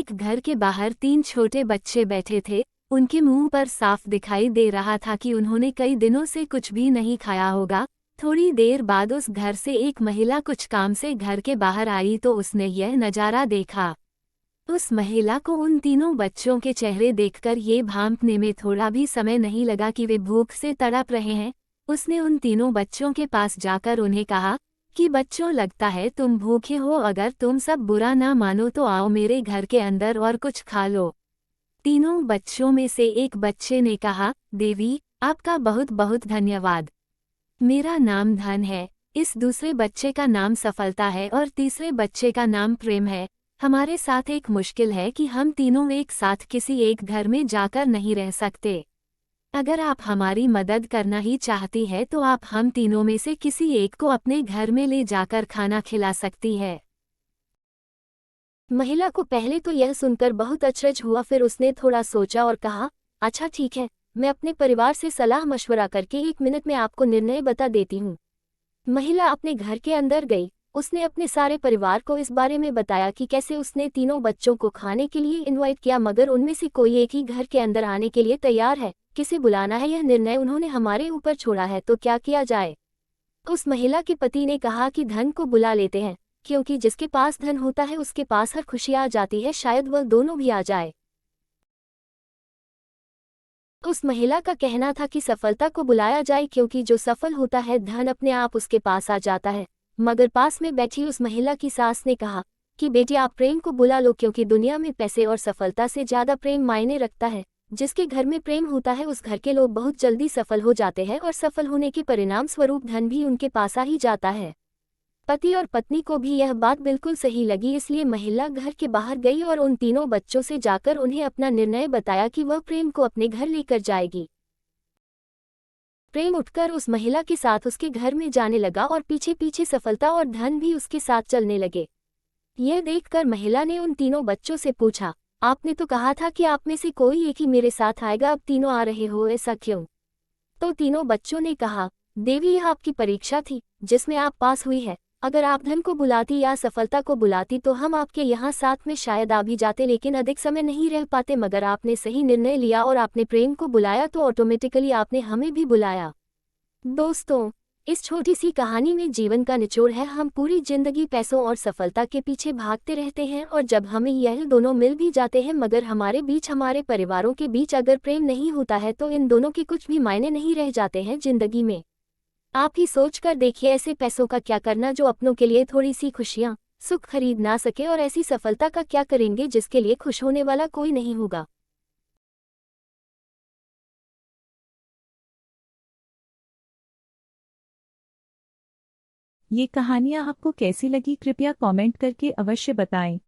एक घर के बाहर 3 छोटे बच्चे बैठे थे। उनके मुंह पर साफ दिखाई दे रहा था कि उन्होंने कई दिनों से कुछ भी नहीं खाया होगा। थोड़ी देर बाद उस घर से एक महिला कुछ काम से घर के बाहर आई तो उसने यह नज़ारा देखा। उस महिला को उन तीनों बच्चों के चेहरे देखकर ये भांपने में थोड़ा भी समय नहीं लगा कि वे भूख से तड़प रहे हैं। उसने उन तीनों बच्चों के पास जाकर उन्हें कहा कि बच्चों, लगता है तुम भूखे हो। अगर तुम सब बुरा ना मानो तो आओ मेरे घर के अंदर और कुछ खा लो। तीनों बच्चों में से एक बच्चे ने कहा, देवी, आपका बहुत बहुत धन्यवाद। मेरा नाम धन है। इस दूसरे बच्चे का नाम सफलता है और तीसरे बच्चे का नाम प्रेम है। हमारे साथ एक मुश्किल है कि हम तीनों एक साथ किसी एक घर में जाकर नहीं रह सकते। अगर आप हमारी मदद करना ही चाहती है तो आप हम तीनों में से किसी एक को अपने घर में ले जाकर खाना खिला सकती है। महिला को पहले तो यह सुनकर बहुत अचरज हुआ, फिर उसने थोड़ा सोचा और कहा, अच्छा ठीक है, मैं अपने परिवार से सलाह मशवरा करके 1 मिनट में आपको निर्णय बता देती हूँ। महिला अपने घर के अंदर गई। उसने अपने सारे परिवार को इस बारे में बताया कि कैसे उसने तीनों बच्चों को खाने के लिए इनवाइट किया, मगर उनमें से कोई एक ही घर के अंदर आने के लिए तैयार है। किसे बुलाना है यह निर्णय उन्होंने हमारे ऊपर छोड़ा है, तो क्या किया जाए। उस महिला के पति ने कहा कि धन को बुला लेते हैं, क्योंकि जिसके पास धन होता है उसके पास हर खुशी आ जाती है, शायद वह दोनों भी आ जाए। उस महिला का कहना था कि सफलता को बुलाया जाए, क्योंकि जो सफल होता है धन अपने आप उसके पास आ जाता है। मगर पास में बैठी उस महिला की सास ने कहा कि बेटी, आप प्रेम को बुला लो, क्योंकि दुनिया में पैसे और सफलता से ज़्यादा प्रेम मायने रखता है। जिसके घर में प्रेम होता है उस घर के लोग बहुत जल्दी सफल हो जाते हैं और सफल होने के परिणाम स्वरूप धन भी उनके पास आ ही जाता है। पति और पत्नी को भी यह बात बिल्कुल सही लगी, इसलिए महिला घर के बाहर गई और उन तीनों बच्चों से जाकर उन्हें अपना निर्णय बताया कि वह प्रेम को अपने घर लेकर जाएगी। प्रेम उठकर उस महिला के साथ उसके घर में जाने लगा और पीछे पीछे सफलता और धन भी उसके साथ चलने लगे। यह देखकर महिला ने उन तीनों बच्चों से पूछा, आपने तो कहा था कि आप में से कोई एक ही मेरे साथ आएगा, अब तीनों आ रहे हो, ऐसा क्यों। तो तीनों बच्चों ने कहा, देवी, यह आपकी परीक्षा थी जिसमें आप पास हुई है। अगर आप धन को बुलाती या सफलता को बुलाती तो हम आपके यहाँ साथ में शायद आ भी जाते, लेकिन अधिक समय नहीं रह पाते। मगर आपने सही निर्णय लिया और आपने प्रेम को बुलाया, तो ऑटोमेटिकली आपने हमें भी बुलाया। दोस्तों, इस छोटी सी कहानी में जीवन का निचोड़ है, हम पूरी जिंदगी पैसों और सफलता के पीछे भागते रहते हैं और जब हमें यह दोनों मिल भी जाते हैं, मगर हमारे बीच, हमारे परिवारों के बीच अगर प्रेम नहीं होता है तो इन दोनों के कुछ भी मायने नहीं रह जाते हैं जिंदगी में। आप ही सोच कर देखिए, ऐसे पैसों का क्या करना जो अपनों के लिए थोड़ी सी खुशियाँ, सुख खरीद ना सके, और ऐसी सफलता का क्या करेंगे जिसके लिए खुश होने वाला कोई नहीं होगा। ये कहानियाँ आपको कैसी लगी, कृपया कमेंट करके अवश्य बताएं।